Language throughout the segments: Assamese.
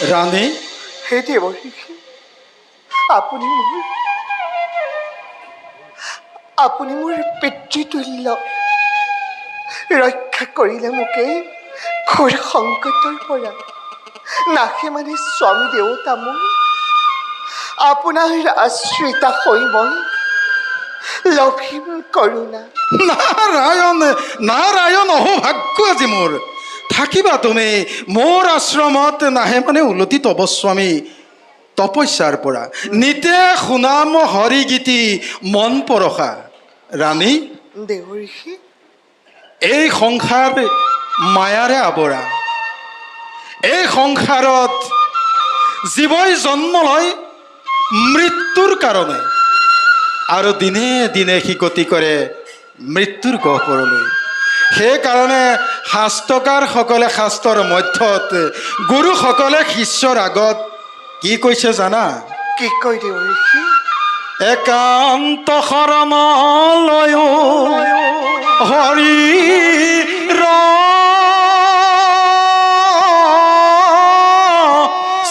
ৰাণী, হে দেৱঋষি, আপুনি মোৰ পিতৃতুল্য ৰক্ষা কৰিলে মোকে ঘোৰ সংকটৰ পৰা। নাশে মানে স্বামী দেৱতা মোৰ, আপোনাৰ আশ্ৰিতা হৈ মই লভিম কৰোণা। নাৰায়ণ নাৰায়ণ, অহোভাগ্য আজি মোৰ। থাকিবা তুমি মোৰ আশ্ৰমত, নাহে মানে উলটি তপস্বামী তপস্যাৰ পৰা। নিতে শুনাম হৰি গীতি মন পৰশা। ৰাণী, দেৱঋষি, এই সংসাৰ মায়াৰে আৱৰা। এই সংসাৰত জীৱই জন্ম লয় মৃত্যুৰ কাৰণে, আৰু দিনে দিনে সি গতি কৰে মৃত্যুৰ গহ্বৰলৈ। সেইকাৰণে শাস্ত্ৰকাৰসকলে শাস্ত্ৰৰ মধ্যত গুৰুসকলে শিষ্যৰ আগত কি কৈছে জানা? কি কয় দেৱঋষি? একান্ত শৰণলয় হৰি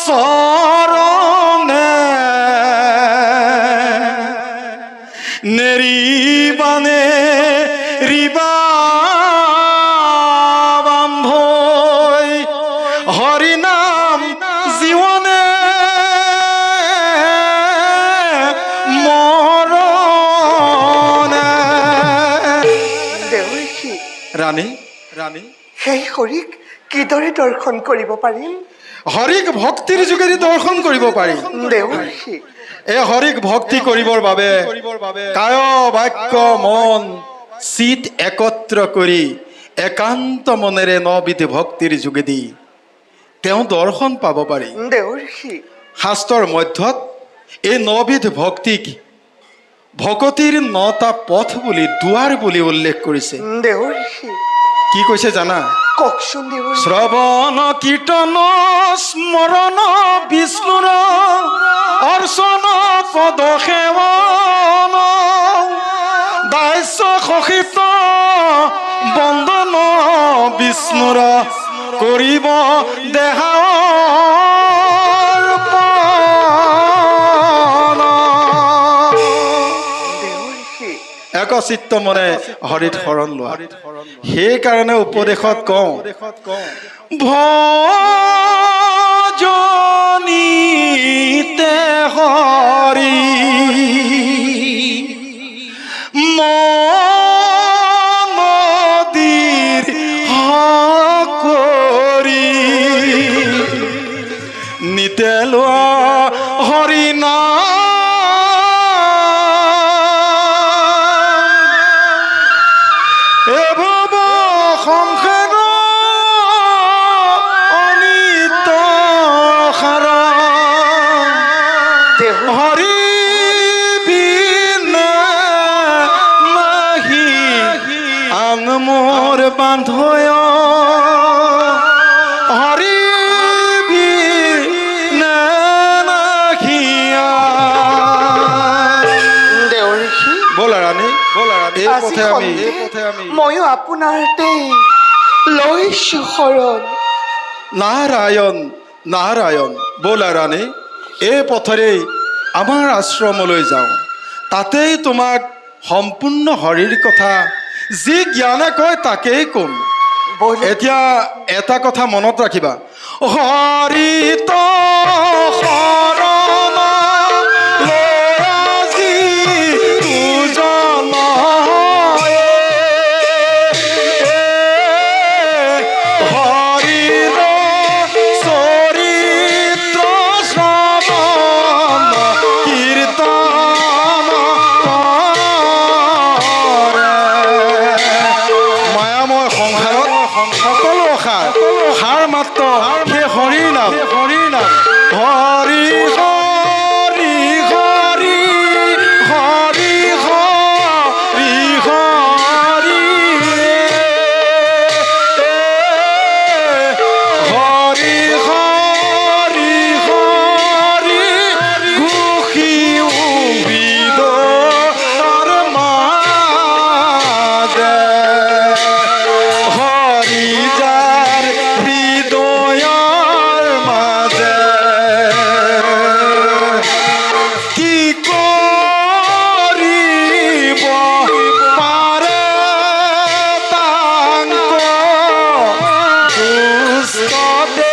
চৰণে নেৰিবানে ৰিবা বাম্ভৈ হৰি নাম জীৱনে মৰণে। দেৱঋষি, ৰাণী, ৰাণী, সেই হৰিক কিদৰে দৰ্শন কৰিব পাৰিম? হৰিক ভক্তিৰ যোগেদি দৰ্শন কৰিব পাৰি। দেৱঋষি, এই হৰিক ভক্তি কৰিবৰ বাবে কায় বাক্য মন চিত একত্ৰ কৰি একান্ত মনেৰে নবিধ ভক্তিৰ যোগেদি তেওঁ দৰ্শন পাব পাৰি। দেৱঋষি, শাস্ত্ৰৰ মধ্যত এই নবিধ ভক্তিক ভকতিৰ 9টা পথ বুলি, দুৱাৰ বুলি উল্লেখ কৰিছে। দেৱঋষি, কি কৈছে জানা? কওকচোন দেৱঋষি। শ্ৰৱণ কীৰ্তন স্মৰণ বিষ্ণুৰ অৰ্চন পদ সেৱন দাস্য সহিত বন্দন বিষ্ণুৰ কৰিব দেহা একচিত্ত মনে হৰিত শৰণ লোৱা। সেইকাৰণে উপদেশত কওঁ, ভজনীতে হৰি মনদীৰ কৰি নিতে লোৱা হৰি নাম মোৰ বান্ধয় হৰি দেৱঋষি, ব'লা ৰাণী, ব'লা ৰাণী, এই পথে আমি ময়ো আপোনাৰতে লৈছো শৰণ। নাৰায়ণ নাৰায়ণ, ব'লা ৰাণী, এই পথেৰেই আমাৰ আশ্ৰমলৈ যাওঁ। তাতেই তোমাক সম্পূৰ্ণ হৰিৰ কথা যি জ্ঞানে কয় তাকেই ক'ম। এতিয়া এটা কথা মনত ৰাখিবা, হৰিত শৰণ আজি দুজন হৰিৰ চৰিত্ৰ শ্ৰৱণ কীৰ্তন সংসাৰত সকলো সাৰ মাত্ৰ সেই হৰিৰ নাম। হৰি হৰি হৰি হৰি হৰি হৰি হৰি হৰি হৰি ঘোষি উবিদ মাজে হৰি যাৰ হৃদয়ৰ মাজে কৃষ্ণ